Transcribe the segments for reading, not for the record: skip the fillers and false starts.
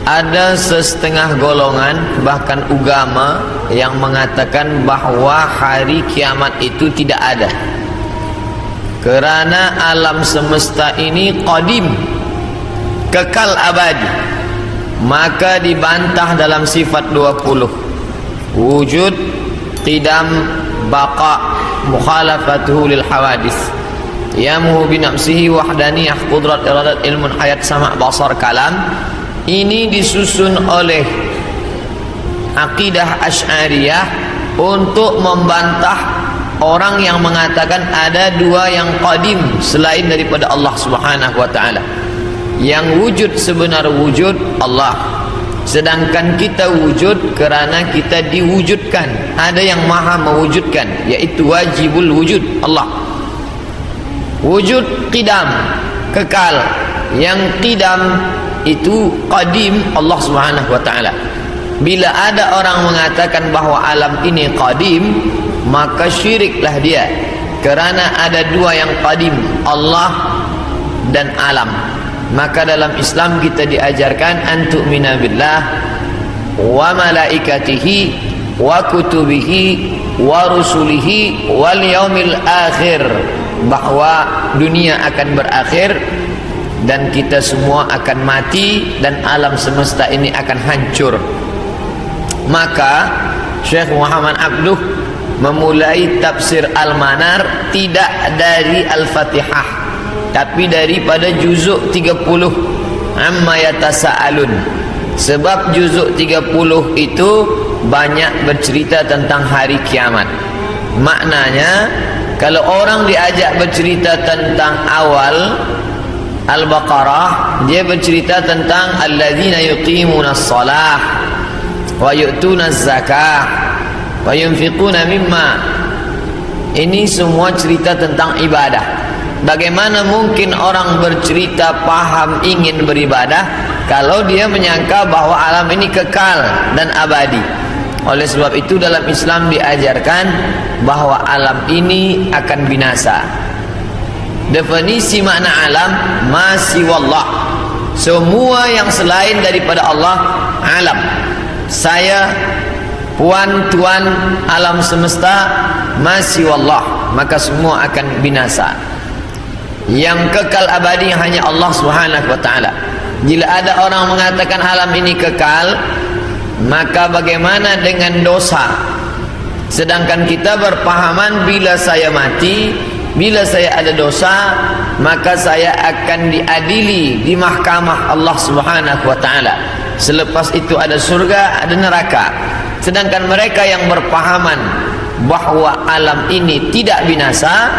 Ada setengah golongan bahkan agama yang mengatakan bahwa hari kiamat itu tidak ada, kerana alam semesta ini qadim, kekal abadi. Maka dibantah dalam sifat 20, wujud, qidam, baqa, mukhalafatuhu lil hawadis, yamuhu binafsihi, wahdaniyah, qudrat, iradat, ilmun, hayat, sama', basar, kalam. Ini disusun oleh akidah Asy'ariyah untuk membantah orang yang mengatakan ada dua yang qadim selain daripada Allah Subhanahu wa taala. Yang wujud sebenar wujud Allah, sedangkan kita wujud kerana kita diwujudkan. Ada yang maha mewujudkan, yaitu wajibul wujud Allah. Wujud qidam, kekal. Yang qidam itu qadim Allah Subhanahu wa taala. Bila ada orang mengatakan bahawa alam ini qadim, maka syiriklah dia, kerana ada dua yang qadim, Allah dan alam. Maka dalam Islam kita diajarkan an tu'mina billah wa malaikatihi wa kutubihi wa rusulihi wal yaumil akhir, bahawa dunia akan berakhir dan kita semua akan mati dan alam semesta ini akan hancur. Maka Syekh Muhammad Abduh memulai tafsir Al-Manar tidak dari Al-Fatihah, tapi daripada juzuk 30 amma yatasaalun. Sebab juzuk 30 itu banyak bercerita tentang hari kiamat. Maknanya kalau orang diajak bercerita tentang awal Al-Baqarah, dia bercerita tentang alladzina yuqimunas shalah wa yu'tunaz zakah wa yunfiquna mimma. Ini semua cerita tentang ibadah. Bagaimana mungkin orang bercerita paham ingin beribadah kalau dia menyangka bahawa alam ini kekal dan abadi? Oleh sebab itu dalam Islam diajarkan bahawa alam ini akan binasa. Definisi makna alam, masih wallah, semua yang selain daripada Allah alam. Saya puan tuan alam semesta, masih wallah, maka semua akan binasa. Yang kekal abadi hanya Allah Subhanahu wa taala. Bila ada orang mengatakan alam ini kekal, maka bagaimana dengan dosa? Sedangkan kita berpahaman bila saya mati, bila saya ada dosa, maka saya akan diadili di mahkamah Allah Subhanahu wa taala. Selepas itu ada surga, ada neraka. Sedangkan mereka yang berpahaman bahawa alam ini tidak binasa,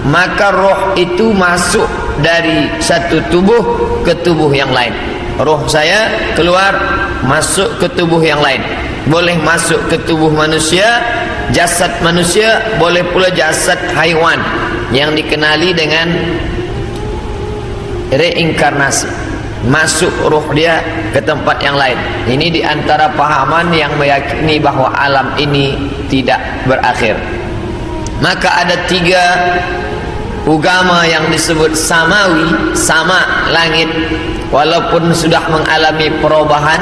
maka roh itu masuk dari satu tubuh ke tubuh yang lain. Roh saya keluar masuk ke tubuh yang lain. Boleh masuk ke tubuh manusia, jasad manusia, boleh pula jasad haiwan yang dikenali dengan reinkarnasi. Masuk roh dia ke tempat yang lain. Ini di antara pahaman yang meyakini bahawa alam ini tidak berakhir. Maka ada tiga agama yang disebut samawi, sama langit, walaupun sudah mengalami perubahan,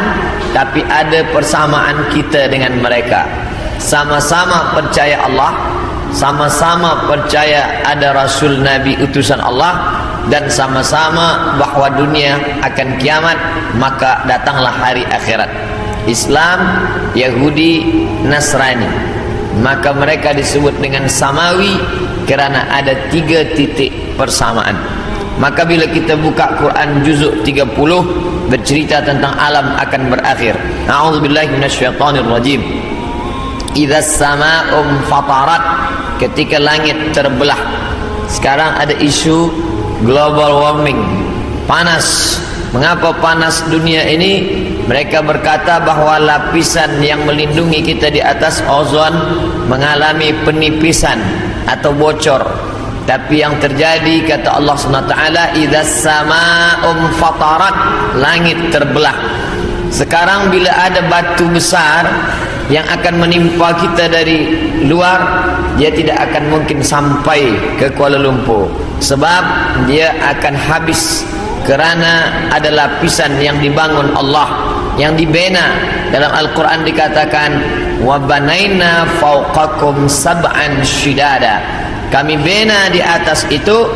tapi ada persamaan kita dengan mereka. Sama-sama percaya Allah, sama-sama percaya ada Rasul Nabi utusan Allah, dan sama-sama bahawa dunia akan kiamat, maka datanglah hari akhirat. Islam, Yahudi, Nasrani, maka mereka disebut dengan samawi kerana ada tiga titik persamaan. Maka bila kita buka Quran juzuk 30 bercerita tentang alam akan berakhir. A'udzubillahi minasyaitonirrajim. Idzas samaa'u fatarat, ketika langit terbelah. Sekarang ada isu global warming, panas. Mengapa panas dunia ini? Mereka berkata bahawa lapisan yang melindungi kita di atas ozon mengalami penipisan atau bocor. Tapi yang terjadi, kata Allah SWT, idzas samaa'u fatarat, langit terbelah. Sekarang bila ada batu besar yang akan menimpa kita dari luar, dia tidak akan mungkin sampai ke Kuala Lumpur, sebab dia akan habis kerana ada lapisan yang dibangun Allah yang dibina. Dalam Al-Quran dikatakan wa banaina fawqakum sab'an shidada, kami bina di atas itu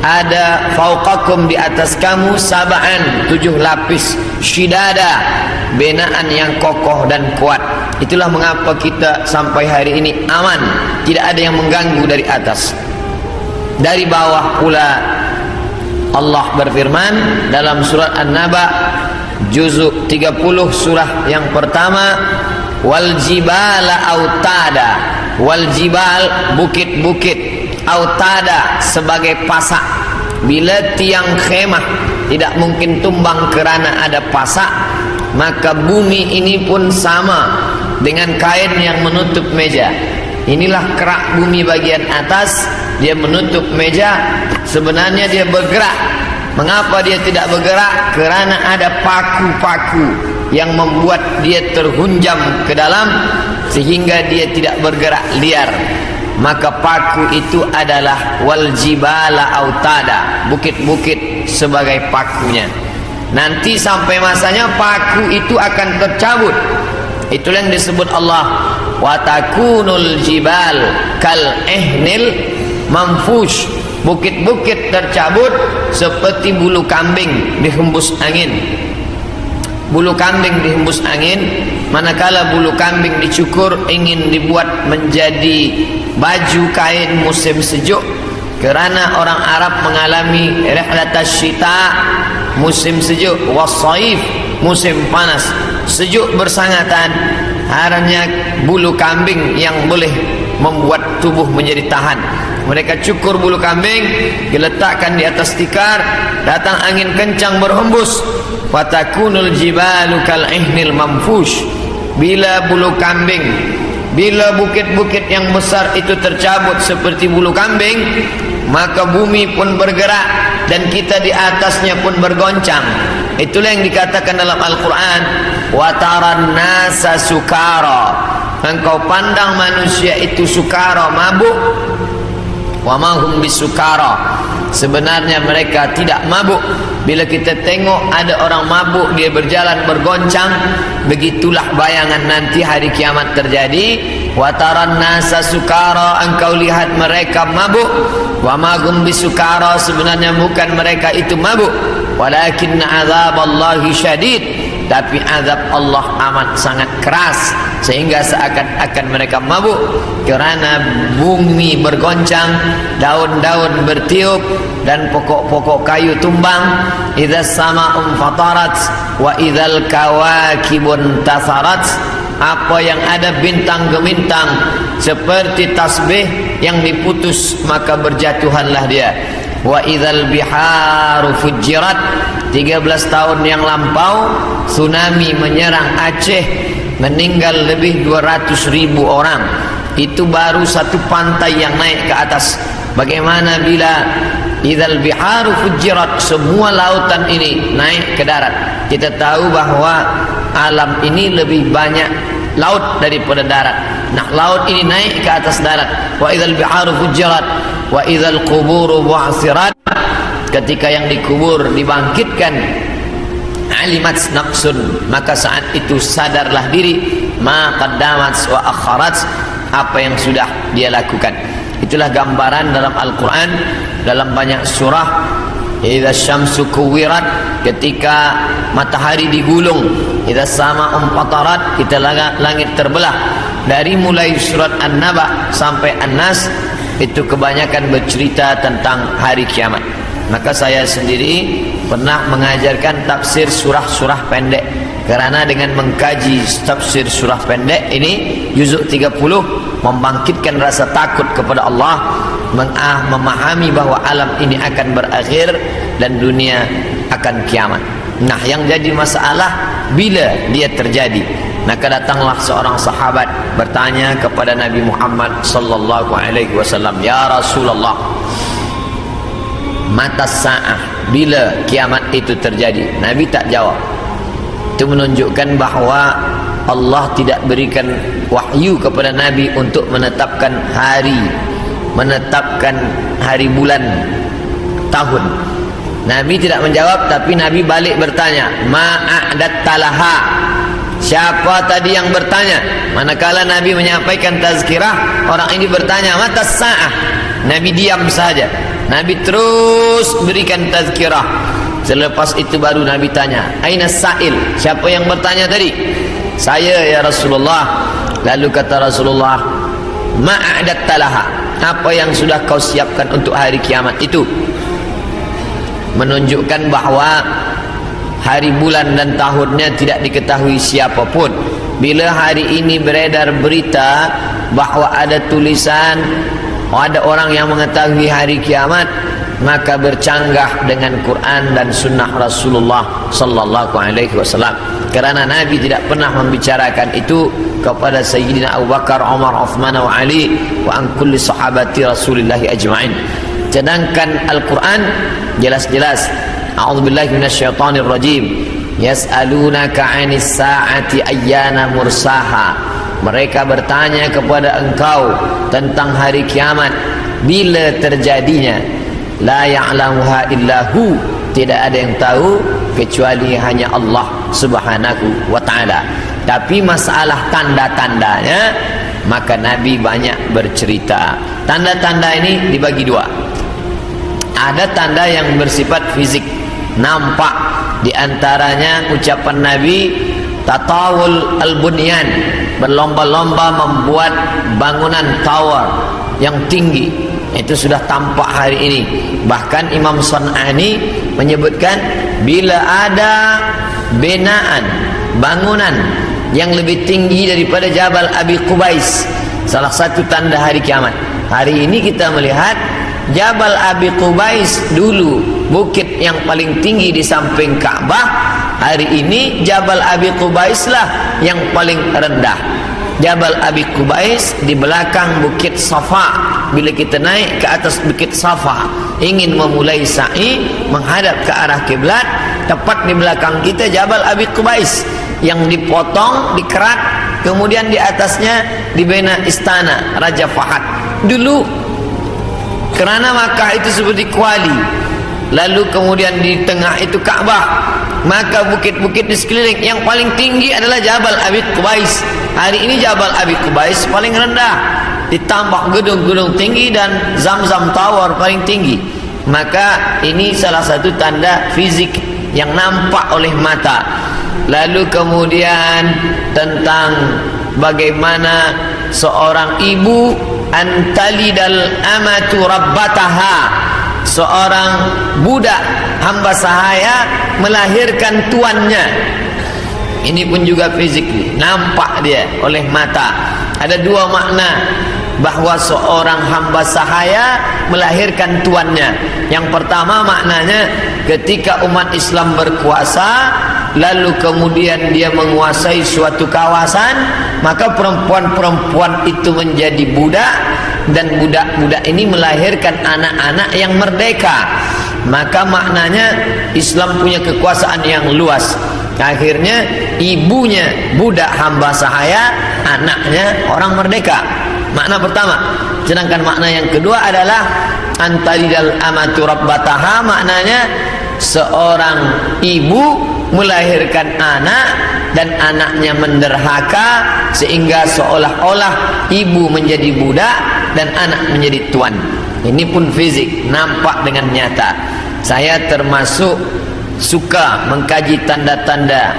ada fawqakum, di atas kamu sab'an 7 lapis shidada, binaan yang kokoh dan kuat. Itulah mengapa kita sampai hari ini aman, tidak ada yang mengganggu dari atas. Dari bawah pula Allah berfirman dalam surat An-Naba juzuk 30 surah yang pertama, wal jibala autada, wal jibal bukit-bukit, autada sebagai pasak. Bila tiang khemah tidak mungkin tumbang kerana ada pasak, maka bumi ini pun sama dengan kain yang menutup meja. Inilah kerak bumi bagian atas, dia menutup meja. Sebenarnya dia bergerak. Mengapa dia tidak bergerak? Kerana ada paku-paku yang membuat dia terhunjam ke dalam sehingga dia tidak bergerak liar. Maka paku itu adalah wal jibala autada, bukit-bukit sebagai pakunya. Nanti sampai masanya paku itu akan tercabut. Itulah yang disebut Allah wa takunul jibal kal ihnil manfush, bukit-bukit tercabut seperti bulu kambing dihembus angin. Bulu kambing dihembus angin, manakala bulu kambing dicukur ingin dibuat menjadi baju kain musim sejuk. Kerana orang Arab mengalami rihlatas syita, musim sejuk, wasaif, musim panas. Sejuk bersangatan, hanya bulu kambing yang boleh membuat tubuh menjadi tahan. Mereka cukur bulu kambing, diletakkan di atas tikar, datang angin kencang berhembus. Fatakunul jibalu kal ihnil manfush. Bila bulu kambing, bila bukit-bukit yang besar itu tercabut seperti bulu kambing, maka bumi pun bergerak dan kita di atasnya pun bergoncang. Itulah yang dikatakan dalam Al-Quran, wa taran nasa sukara, engkau pandang manusia itu sukara, mabuk. Wa ma hum bisukara, sebenarnya mereka tidak mabuk. Bila kita tengok ada orang mabuk, dia berjalan bergoncang, begitulah bayangan nanti hari kiamat terjadi. Wa taran nasa sukara, engkau lihat mereka mabuk. Wa ma hum bisukara, sebenarnya bukan mereka itu mabuk. Walakinna azaballahi syadid, tapi azab Allah amat sangat keras, sehingga seakan-akan mereka mabuk. Kerana bumi bergoncang, daun-daun bertiup, dan pokok-pokok kayu tumbang. Idza sama'un fatarat wa idzal kawakibun tasarat, apa yang ada bintang gemintang seperti tasbih yang diputus, maka berjatuhanlah dia. Wa idzal biharu fujirat, 13 tahun yang lampau tsunami menyerang Aceh, meninggal lebih 200.000 orang. Itu baru satu pantai yang naik ke atas. Bagaimana bila idzal biharu fujirat, semua lautan ini naik ke darat? Kita tahu bahawa alam ini lebih banyak laut daripada darat. Nah, laut ini naik ke atas darat. Wa idzal biharu fujirat wa idzal quburu bu'sirat, ketika yang dikubur dibangkitkan, alimat nafsun, maka saat itu sadarlah diri, ma qaddamat wa akharat, apa yang sudah dia lakukan. Itulah gambaran dalam Al-Quran dalam banyak surah. Idza syamsu kuwirat, ketika matahari digulung. Idza sama'un fatarat, kita langit terbelah. Dari mulai surat An-Naba sampai An-Nas, itu kebanyakan bercerita tentang hari kiamat. Maka saya sendiri pernah mengajarkan tafsir surah-surah pendek. Kerana dengan mengkaji tafsir surah pendek ini, juzuk 30, membangkitkan rasa takut kepada Allah, memahami bahawa alam ini akan berakhir dan dunia akan kiamat. Nah, yang jadi masalah bila dia terjadi. Maka datanglah seorang sahabat bertanya kepada Nabi Muhammad sallallahu alaihi wasallam, ya Rasulullah, mata sa'ah, bila kiamat itu terjadi? Nabi tak jawab. Itu menunjukkan bahawa Allah tidak berikan wahyu kepada Nabi untuk menetapkan hari bulan tahun. Nabi tidak menjawab, tapi Nabi balik bertanya, ma'adat talaha, siapa tadi yang bertanya? Manakala Nabi menyampaikan tazkirah, orang ini bertanya, mata sa'ah. Nabi diam saja. Nabi terus berikan tazkirah. Selepas itu baru Nabi tanya, aina sa'il? Siapa yang bertanya tadi? Saya ya Rasulullah. Lalu kata Rasulullah, ma'adatta laha? Apa yang sudah kau siapkan untuk hari kiamat itu? Menunjukkan bahawa hari, bulan dan tahunnya tidak diketahui siapapun. Bila hari ini beredar berita bahawa ada tulisan ada orang yang mengetahui hari kiamat, maka bercanggah dengan Quran dan sunnah Rasulullah sallallahu alaihi wasallam. Kerana Nabi tidak pernah membicarakan itu kepada Sayyidina Abu Bakar, Umar, Uthman wa Ali wa an kulli sahabati Rasulillah ajma'in. Sedangkan Al-Quran jelas-jelas, a'udzubillahi minasyaitonir rajim, yas'alunaka 'anis sa'ati ayyana mursaha. Mereka bertanya kepada engkau tentang hari kiamat, bila terjadinya. La ya'lamuha illahu, tidak ada yang tahu kecuali hanya Allah Subhanahu wa ta'ala. Tapi masalah tanda-tandanya, maka Nabi banyak bercerita. Tanda-tanda ini dibagi dua. Ada tanda yang bersifat fisik, nampak. Di antaranya ucapan Nabi, tatawul al-bunyan, berlomba-lomba membuat bangunan tower yang tinggi. Itu sudah tampak hari ini. Bahkan Imam San'ani menyebutkan, bila ada binaan, bangunan yang lebih tinggi daripada Jabal Abi Qubais, salah satu tanda hari kiamat. Hari ini kita melihat Jabal Abi Qubais dulu bukit yang paling tinggi di samping Ka'bah. Hari ini Jabal Abi Qubais lah yang paling rendah. Jabal Abi Qubais di belakang Bukit Safa. Bila kita naik ke atas Bukit Safa, ingin memulai sa'i menghadap ke arah kiblat, tepat di belakang kita Jabal Abi Qubais yang dipotong, dikerat, kemudian di atasnya dibina istana Raja Fahad. Dulu kerana Makkah itu seperti kuali, lalu kemudian di tengah itu Ka'bah, maka bukit-bukit di sekeliling yang paling tinggi adalah Jabal Abi Qubais. Hari ini Jabal Abi Qubais paling rendah, ditambah gedung-gedung tinggi dan Zamzam Tower paling tinggi. Maka ini salah satu tanda fisik yang nampak oleh mata. Lalu kemudian tentang bagaimana seorang ibu antalidal amatu rabbataha, seorang budak hamba sahaya melahirkan tuannya. Ini pun juga fisik, nampak dia oleh mata. Ada dua makna bahawa seorang hamba sahaya melahirkan tuannya. Yang pertama maknanya, ketika umat Islam berkuasa, lalu kemudian dia menguasai suatu kawasan, maka perempuan-perempuan itu menjadi budak, dan budak-budak ini melahirkan anak-anak yang merdeka. Maka maknanya Islam punya kekuasaan yang luas. Akhirnya ibunya budak hamba sahaya, anaknya orang merdeka. Makna pertama. Sedangkan makna yang kedua adalah antalidal amatu rabbataha, maknanya seorang ibu melahirkan anak dan anaknya menderhaka, sehingga seolah-olah ibu menjadi budak dan anak menjadi tuan. Ini pun fisik, nampak dengan nyata. Saya termasuk suka mengkaji tanda-tanda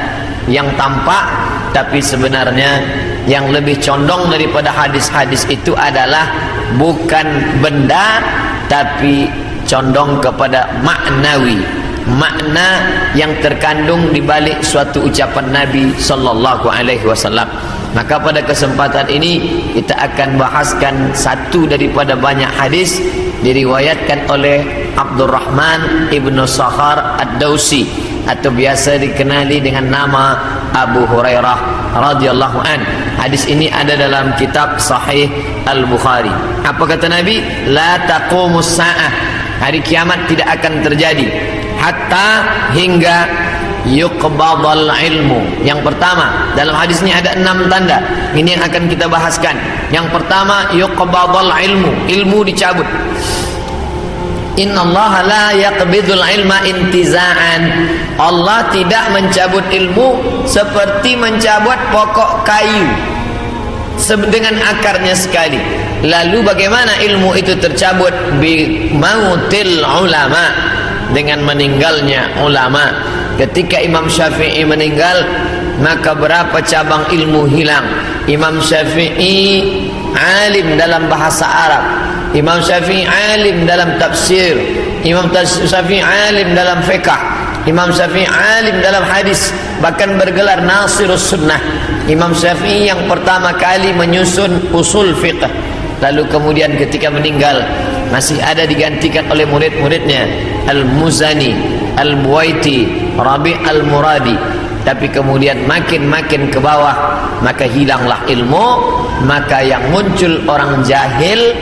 yang tampak, tapi sebenarnya yang lebih condong daripada hadis-hadis itu adalah bukan benda, tapi condong kepada maknawi, makna yang terkandung di balik suatu ucapan Nabi sallallahu alaihi wasallam. Maka pada kesempatan ini kita akan bahaskan satu daripada banyak hadis diriwayatkan oleh Abdurrahman ibnu Sakhar Ad-Dausi, atau biasa dikenali dengan nama Abu Hurairah radhiyallahu an. Hadis ini ada dalam kitab Sahih Al-Bukhari. Apa kata Nabi? La taqumus sa'ah, hari kiamat tidak akan terjadi hatta hingga yuqbadal ilmu. Yang pertama, dalam hadis ini ada 6 tanda. Ini yang akan kita bahaskan. Yang pertama, yuqbadal ilmu, ilmu dicabut. Innallaha la yaqbidul ilma intiza'an. Allah tidak mencabut ilmu seperti mencabut pokok kayu dengan akarnya sekali. Lalu bagaimana ilmu itu tercabut? Bi mautil ulama, dengan meninggalnya ulama. Ketika Imam Syafi'i meninggal, maka berapa cabang ilmu hilang. Imam Syafi'i alim dalam bahasa Arab, Imam Syafi'i alim dalam tafsir, Imam Syafi'i alim dalam fiqh, Imam Syafi'i alim dalam hadis, bahkan bergelar Nasirus Sunnah. Imam Syafi'i yang pertama kali menyusun usul fiqh. Lalu kemudian ketika meninggal masih ada digantikan oleh murid-muridnya, Al-Muzani, Al-Buwaiti, Rabi' Al-Muradi. Tapi kemudian makin ke bawah, maka hilanglah ilmu. Maka yang muncul orang jahil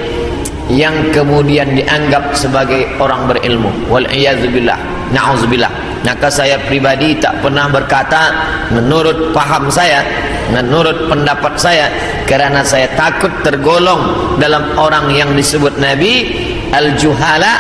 yang kemudian dianggap sebagai orang berilmu. Wal'iyadzubillah, na'udzubillah. Maka saya pribadi tak pernah berkata menurut paham saya, menurut pendapat saya, kerana saya takut tergolong dalam orang yang disebut Nabi al-juhala,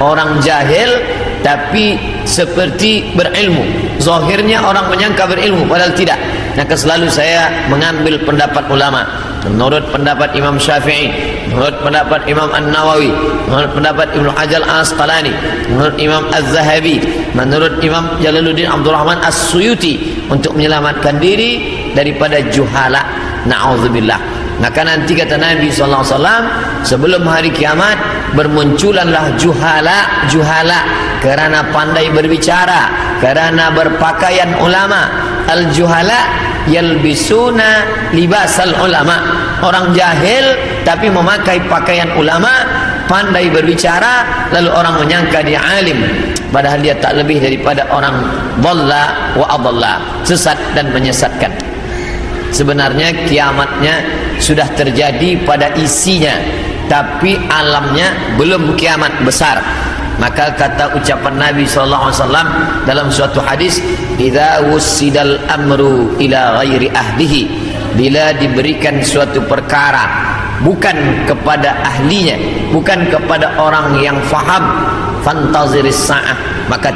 orang jahil tapi seperti berilmu. Zahirnya orang menyangka berilmu padahal tidak. Maka selalu saya mengambil pendapat ulama. Menurut pendapat Imam Syafi'i, menurut pendapat Imam An-Nawawi, menurut pendapat Ibnu Hajar Al-Asqalani, menurut Imam Az-Zahabi, menurut Imam Jalaluddin Abdul Rahman As-Suyuti, untuk menyelamatkan diri daripada juhala. Na'udzubillah. Maka nanti kata Nabi SAW, sebelum hari kiamat bermunculanlah juhala kerana pandai berbicara, kerana berpakaian ulama. Al-juhala yalbisuna libasal ulama. Orang jahil tapi memakai pakaian ulama, pandai berbicara, lalu orang menyangka dia alim, padahal dia tak lebih daripada orang dhalla wa adalla, sesat dan menyesatkan. Sebenarnya kiamatnya sudah terjadi pada isinya, tapi alamnya belum kiamat besar. Maka kata ucapan Nabi SAW dalam suatu hadis, idza wussidal amru ila ghairi ahlihi, bila diberikan suatu perkara bukan kepada ahlinya, bukan kepada orang yang faham, fantaziris sa'ah, maka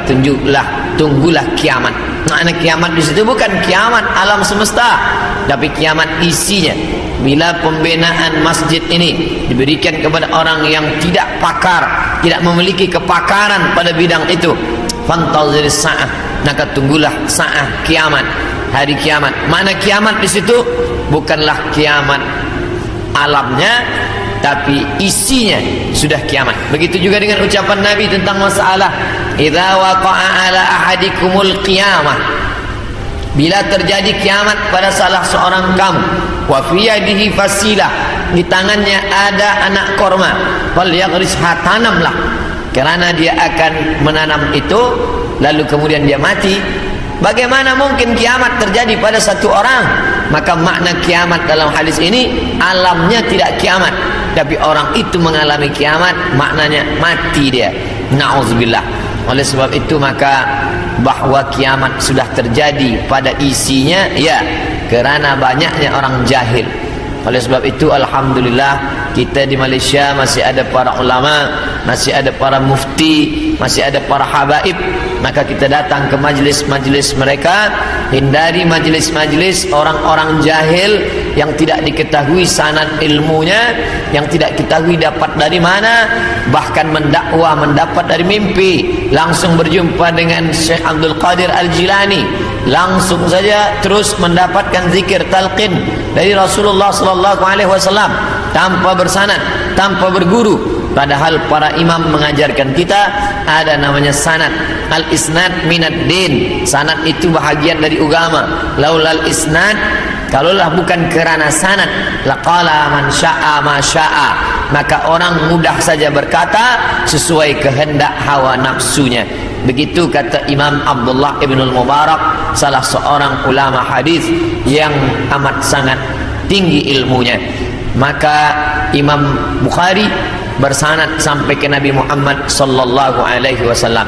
tunggulah kiamat. Makna kiamat di situ bukan kiamat alam semesta, tapi kiamat isinya. Bila pembinaan masjid ini diberikan kepada orang yang tidak pakar, tidak memiliki kepakaran pada bidang itu, fantaziris sa'ah, maka tunggulah sa'ah, kiamat, hari kiamat. Mana kiamat di situ bukanlah kiamat alamnya, tapi isinya sudah kiamat. Begitu juga dengan ucapan Nabi tentang masalah idza waqa'a ala ahadikumul qiyamah, bila terjadi kiamat pada salah seorang kamu, wa fi yadihi fasilah, di tangannya ada anak korma, fal yaghrisha, tanamlah, kerana dia akan menanam itu, lalu kemudian dia mati. Bagaimana mungkin kiamat terjadi pada satu orang? Maka makna kiamat dalam hadis ini alamnya tidak kiamat, tapi orang itu mengalami kiamat, maknanya mati dia. Na'udzubillah. Oleh sebab itu maka bahwa kiamat sudah terjadi pada isinya, ya, kerana banyaknya orang jahil. Oleh sebab itu alhamdulillah kita di Malaysia masih ada para ulama, masih ada para mufti, masih ada para habaib. Maka kita datang ke majlis-majlis mereka, hindari majlis-majlis orang-orang jahil yang tidak diketahui sanad ilmunya, yang tidak diketahui dapat dari mana, bahkan mendakwah mendapat dari mimpi. Langsung berjumpa dengan Syekh Abdul Qadir Al-Jilani, langsung saja terus mendapatkan zikir talqin dari Rasulullah SAW tanpa bersanad, tanpa berguru. Padahal para imam mengajarkan kita ada namanya sanad. Al-isnad minad din, sanad itu bahagian dari agama. Laulal isnad, kalaulah bukan kerana sanad, laqala man syaa ma syaa, maka orang mudah saja berkata sesuai kehendak hawa nafsunya. Begitu kata Imam Abdullah ibn al-Mubarak, salah seorang ulama hadis yang amat sangat tinggi ilmunya. Maka Imam Bukhari bersanad sampai ke Nabi Muhammad sallallahu alaihi wasallam.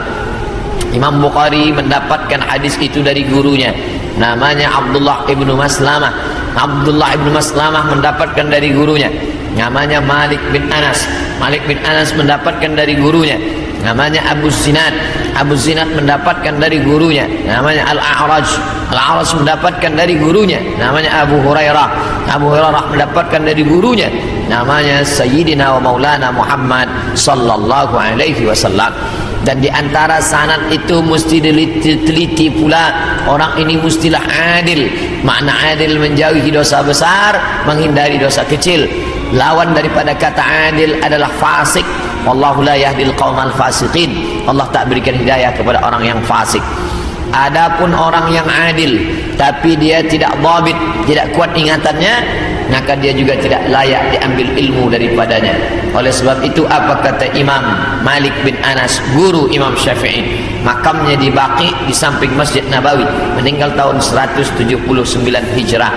Imam Bukhari mendapatkan hadis itu dari gurunya, namanya Abdullah ibnu Maslamah. Abdullah ibnu Maslamah mendapatkan dari gurunya, namanya Malik bin Anas. Malik bin Anas mendapatkan dari gurunya, namanya Abu Zinad. Abu Zinad mendapatkan dari gurunya, namanya Al-A'raj. Al-A'raj mendapatkan dari gurunya, namanya Abu Hurairah. Abu Hurairah mendapatkan dari gurunya, namanya Sayyidina wa Maulana Muhammad sallallahu alaihi wasallam. Dan di antara sanad itu mesti diteliti pula, orang ini mestilah adil. Makna adil menjauhi dosa besar, menghindari dosa kecil. Lawan daripada kata adil adalah fasik. Wallahu la yahdil qaumal fasiqin. Allah tak berikan hidayah kepada orang yang fasik. Adapun orang yang adil tapi dia tidak dhabit, tidak kuat ingatannya, maka dia juga tidak layak diambil ilmu daripadanya. Oleh sebab itu apa kata Imam Malik bin Anas, guru Imam Syafi'i, makamnya di Baqi di samping Masjid Nabawi, meninggal tahun 179 Hijrah.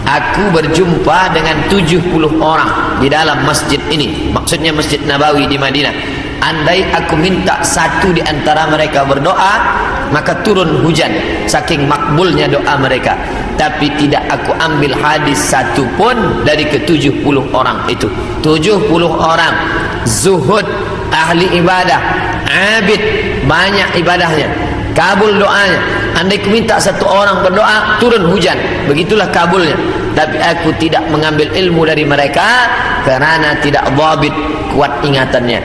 Aku berjumpa dengan 70 orang di dalam masjid ini, maksudnya Masjid Nabawi di Madinah. Andai aku minta satu di antara mereka berdoa, maka turun hujan, saking makbulnya doa mereka. Tapi tidak aku ambil hadis satu pun dari ke-70 orang itu. 70 orang zuhud, ahli ibadah, abid, banyak ibadahnya, kabul doanya. Andai aku minta satu orang berdoa, turun hujan, begitulah kabulnya. Tapi aku tidak mengambil ilmu dari mereka kerana tidak dhabit, kuat ingatannya.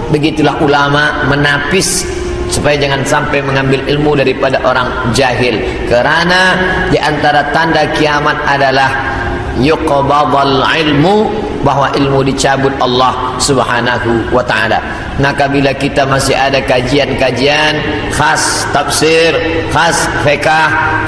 Begitulah ulama menapis supaya jangan sampai mengambil ilmu daripada orang jahil. Kerana di antara tanda kiamat adalah yuqbadal ilmu, bahwa ilmu dicabut Allah Subhanahu wa taala. Maka bila kita masih ada kajian-kajian khas tafsir, khas fiqh,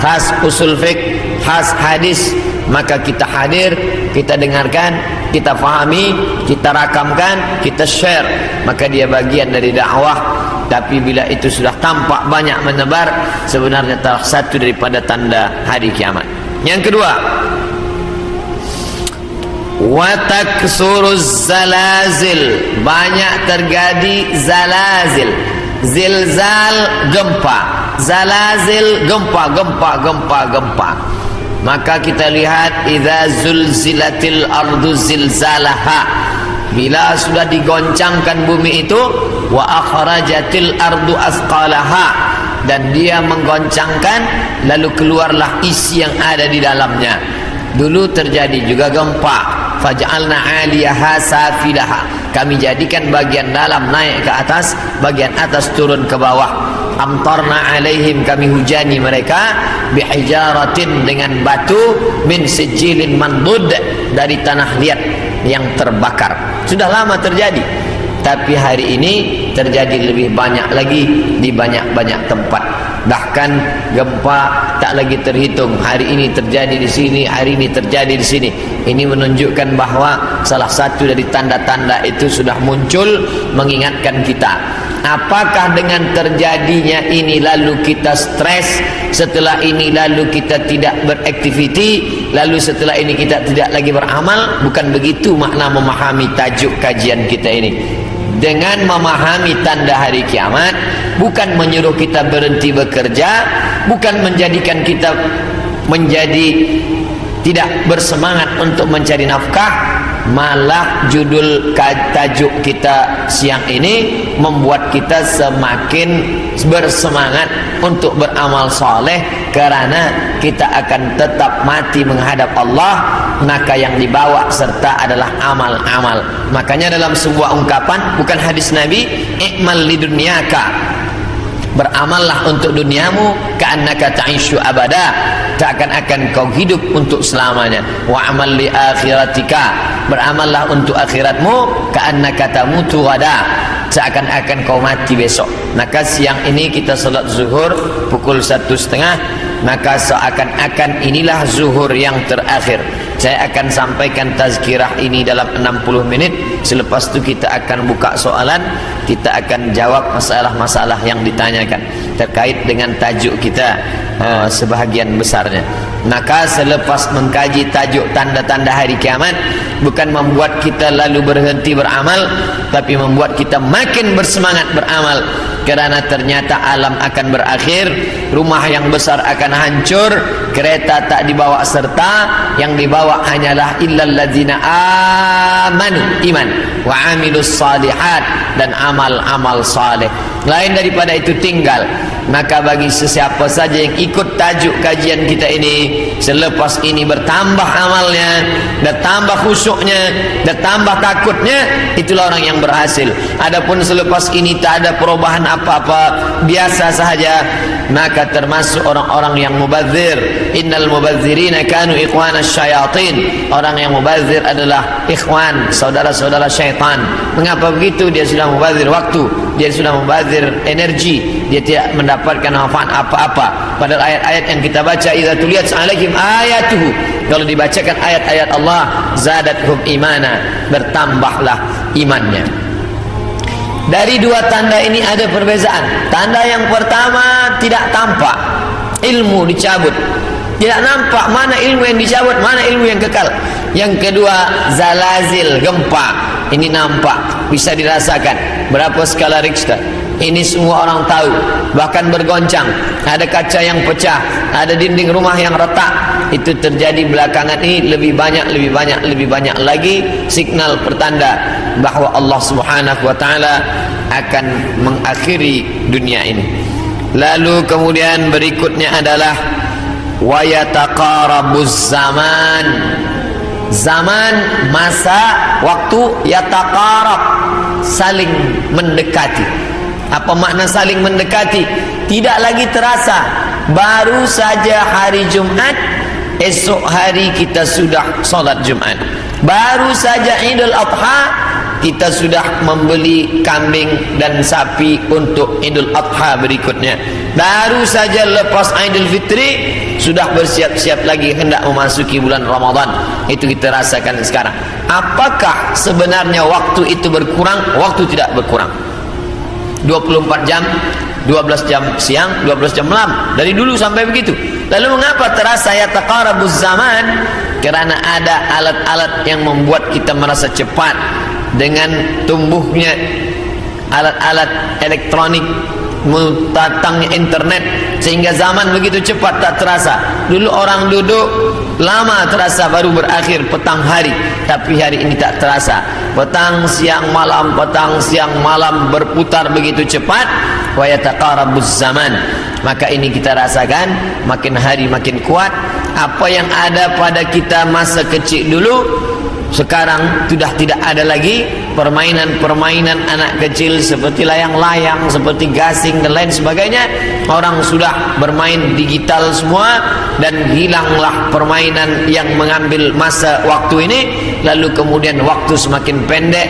khas usul fiqh, khas hadis, maka kita hadir, kita dengarkan, kita fahami, kita rakamkan, kita share, maka dia bagian dari dakwah. Tapi bila itu sudah tampak banyak menyebar, sebenarnya salah satu daripada tanda hari kiamat. Yang kedua, wa taksuruz zalazil, banyak terjadi zalazil. Zilzal, gempa. Zalazil, gempa. Maka kita lihat idza zulzilatil ardu zilzalaha, bila sudah digoncangkan bumi itu, wa akhrajatil ardu asqalaha, dan dia menggoncangkan lalu keluarlah isi yang ada di dalamnya. Dulu terjadi juga gempa, faj'alna 'aliyaha safilaha, kami jadikan bagian dalam naik ke atas, bagian atas turun ke bawah. Amtarna 'alaihim, kami hujani mereka, bihijaratin, dengan batu, min sijilin mandud, dari tanah liat yang terbakar. Sudah lama terjadi, tapi hari ini terjadi lebih banyak lagi di banyak-banyak tempat. Bahkan gempa tak lagi terhitung. Hari ini terjadi di sini, hari ini terjadi di sini. Ini menunjukkan bahawa salah satu dari tanda-tanda itu sudah muncul, mengingatkan kita. Apakah dengan terjadinya ini lalu kita stres, setelah ini lalu kita tidak beraktiviti, lalu setelah ini kita tidak lagi beramal? Bukan begitu makna memahami tajuk kajian kita ini. Dengan memahami tanda hari kiamat, bukan menyuruh kita berhenti bekerja, bukan menjadikan kita menjadi tidak bersemangat untuk mencari nafkah. Malah judul tajuk kita siang ini membuat kita semakin bersemangat untuk beramal soleh, kerana kita akan tetap mati menghadap Allah. Maka yang dibawa serta adalah amal-amal. Makanya dalam sebuah ungkapan, bukan hadis Nabi, i'mal lidunyaka, beramallah untuk duniamu, ka'annaka ta'ishu abada, seakan-akan kau hidup untuk selamanya. Wa amal li akhiratika, beramallah untuk akhiratmu, ka'annaka tamutu ghadan, seakan-akan kau mati besok. Maka siang ini kita salat zuhur pukul 1:30, maka seakan-akan inilah zuhur yang terakhir. Saya akan sampaikan tazkirah ini dalam 60 menit. Selepas itu kita akan buka soalan, kita akan jawab masalah-masalah yang ditanyakan. terkait dengan tajuk kita sebahagian besarnya. Maka selepas mengkaji tajuk tanda-tanda hari kiamat, bukan membuat kita lalu berhenti beramal, tapi membuat kita makin bersemangat beramal. Kerana ternyata alam akan berakhir, rumah yang besar akan hancur, kereta tak dibawa serta, yang dibawa hanyalah illal ladzina amanu, iman, wa amilus salihat, dan amal-amal saleh. Lain daripada itu tinggal. Maka bagi sesiapa saja yang ikut tajuk kajian kita ini, selepas ini bertambah amalnya, bertambah khusyuknya, bertambah takutnya, itulah orang yang berhasil. Adapun selepas ini tak ada perubahan apa-apa, biasa sahaja, maka termasuk orang-orang yang mubadzir. Innal mubadzirina kanu ikhwanas syayatin. Orang yang mubadzir adalah ikhwan, saudara-saudara syaitan. Mengapa begitu? Dia sudah mubadzir waktu, dia sudah mubadzir energi, dia tidak mendapatkan manfaat apa-apa. Padahal ayat-ayat yang kita baca, idza tuliyat alaihim ayatuhu, kalau dibacakan ayat-ayat Allah, zadatuhum imana, bertambahlah imannya. Dari dua tanda ini ada perbezaan. Tanda yang pertama, tidak tampak, ilmu dicabut. Tidak nampak mana ilmu yang dicabut, mana ilmu yang kekal. Yang kedua, zalazil, gempa. Ini nampak, bisa dirasakan. Berapa skala Richter? Ini semua orang tahu. Bahkan bergoncang, ada kaca yang pecah, ada dinding rumah yang retak. Itu terjadi belakangan ini, lebih banyak lagi signal pertanda bahawa Allah Subhanahu wa taala akan mengakhiri dunia ini. Lalu kemudian berikutnya adalah wa yataqarabuz zaman. Zaman, masa, waktu, yataqarab, saling mendekati. Apa makna saling mendekati? Tidak lagi terasa. Baru saja hari Jumat, esok hari kita sudah solat Jumat. Baru saja Idul Adha, kita sudah membeli kambing dan sapi untuk Idul Adha berikutnya. Baru saja lepas Idul Fitri, sudah bersiap-siap lagi hendak memasuki bulan Ramadan. Itu kita rasakan sekarang. Apakah sebenarnya waktu itu berkurang? Waktu tidak berkurang. 24 jam, 12 jam siang, 12 jam malam, dari dulu sampai begitu. Lalu mengapa terasa yataqarabuz zaman? Kerana ada alat-alat yang membuat kita merasa cepat. Dengan tumbuhnya alat-alat elektronik, datangnya internet, sehingga zaman begitu cepat tak terasa. Dulu orang duduk lama terasa, baru berakhir petang hari, tapi hari ini tak terasa. Petang siang malam, petang siang malam, berputar begitu cepat. Wa yataqarabuz zaman. Maka ini kita rasakan, makin hari makin kuat. Apa yang ada pada kita masa kecil dulu, sekarang sudah tidak ada lagi. Permainan-permainan anak kecil seperti layang-layang, seperti gasing dan lain sebagainya, orang sudah bermain digital semua, dan hilanglah permainan yang mengambil masa waktu ini. Lalu kemudian waktu semakin pendek,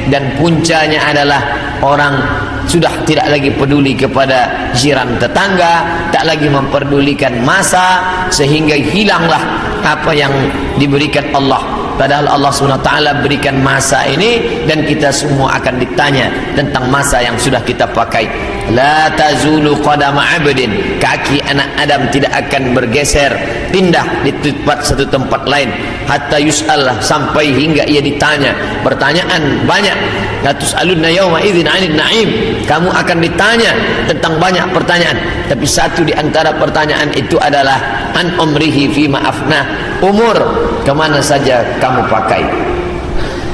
dan puncanya adalah orang sudah tidak lagi peduli kepada jiran tetangga, tak lagi memperdulikan masa, sehingga hilanglah apa yang diberikan Allah. Padahal Allah SWT berikan masa ini, dan kita semua akan ditanya tentang masa yang sudah kita pakai. La tazulu qadama abdin, kaki anak Adam tidak akan bergeser, pindah di satu tempat lain, hatta yus'al, sampai hingga ia ditanya. Pertanyaan banyak. La tus'alunna yawma idzin 'anil na'im, kamu akan ditanya tentang banyak pertanyaan, tapi satu di antara pertanyaan itu adalah an umrihi fima afnah, umur kemana saja kamu pakai.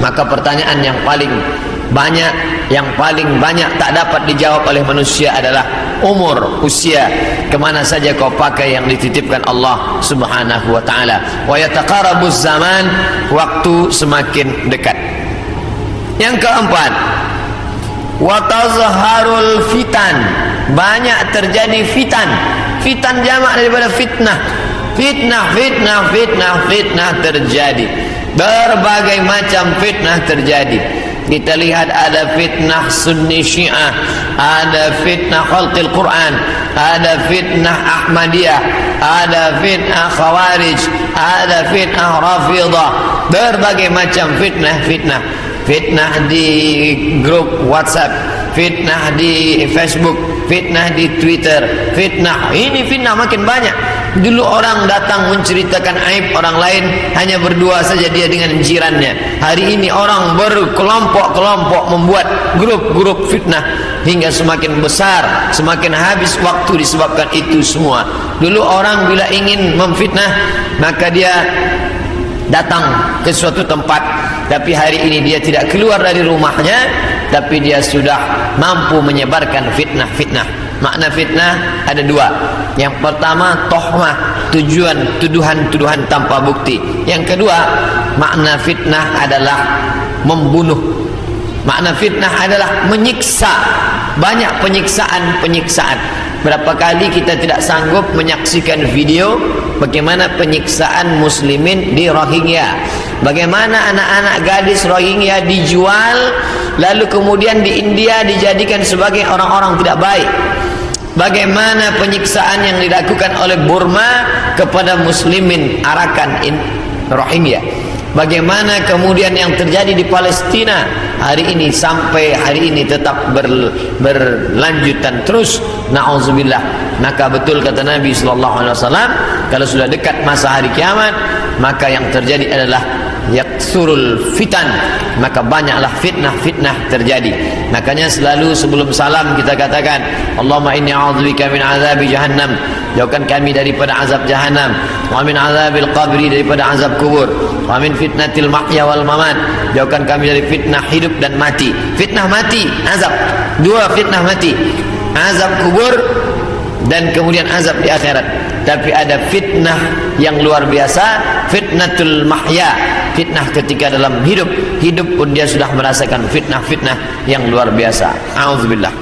Maka pertanyaan yang paling banyak tak dapat dijawab oleh manusia adalah umur, usia, kemana saja kau pakai yang dititipkan Allah Subhanahu wa ta'ala. Wa yataqarabuz zaman, waktu semakin dekat. Yang keempat, wa tazharul fitan, banyak terjadi fitan. Fitan jamak daripada fitnah. Fitnah terjadi. Berbagai macam fitnah terjadi. Kita lihat ada fitnah Sunni Syiah, ada fitnah khalqil Quran, ada fitnah Ahmadiyah, ada fitnah Khawarij, ada fitnah Rafidah. Berbagai macam fitnah. Fitnah di grup WhatsApp, fitnah di Facebook, fitnah di Twitter, fitnah ini fitnah makin banyak. Dulu orang datang menceritakan aib orang lain, hanya berdua saja dia dengan jirannya. Hari ini orang berkelompok-kelompok membuat grup-grup fitnah, hingga semakin besar, semakin habis waktu disebabkan itu semua. Dulu orang bila ingin memfitnah, maka dia datang ke suatu tempat, tapi hari ini dia tidak keluar dari rumahnya, tapi dia sudah mampu menyebarkan fitnah-fitnah. Makna fitnah ada dua. Yang pertama tohmah, tuduhan-tuduhan tanpa bukti. Yang kedua, makna fitnah adalah membunuh. Makna fitnah adalah menyiksa. Banyak penyiksaan. Berapa kali kita tidak sanggup menyaksikan video bagaimana penyiksaan muslimin di Rohingya, bagaimana anak-anak gadis Rohingya dijual, lalu kemudian di India dijadikan sebagai orang-orang tidak baik. Bagaimana penyiksaan yang dilakukan oleh Burma kepada muslimin Arakan Rohingya. Bagaimana kemudian yang terjadi di Palestina hari ini, sampai hari ini tetap berlanjutan terus, na'udzubillah. Maka betul kata Nabi SAW, kalau sudah dekat masa hari kiamat, maka yang terjadi adalah yaksurul fitan, maka banyaklah fitnah-fitnah terjadi. Makanya selalu sebelum salam kita katakan, Allahumma inni a'udzubika min azabi jahannam, jauhkan kami daripada azab jahannam, wa min azabil qabri, daripada azab kubur, wa min fitnatil mahya wal mamat, jauhkan kami dari fitnah hidup dan mati. Fitnah mati, azab, dua fitnah mati, azab kubur dan kemudian azab di akhirat. Tapi ada fitnah yang luar biasa, fitnatul mahya, fitnah ketika dalam hidup pun dia sudah merasakan fitnah-fitnah yang luar biasa. A'udzubillah.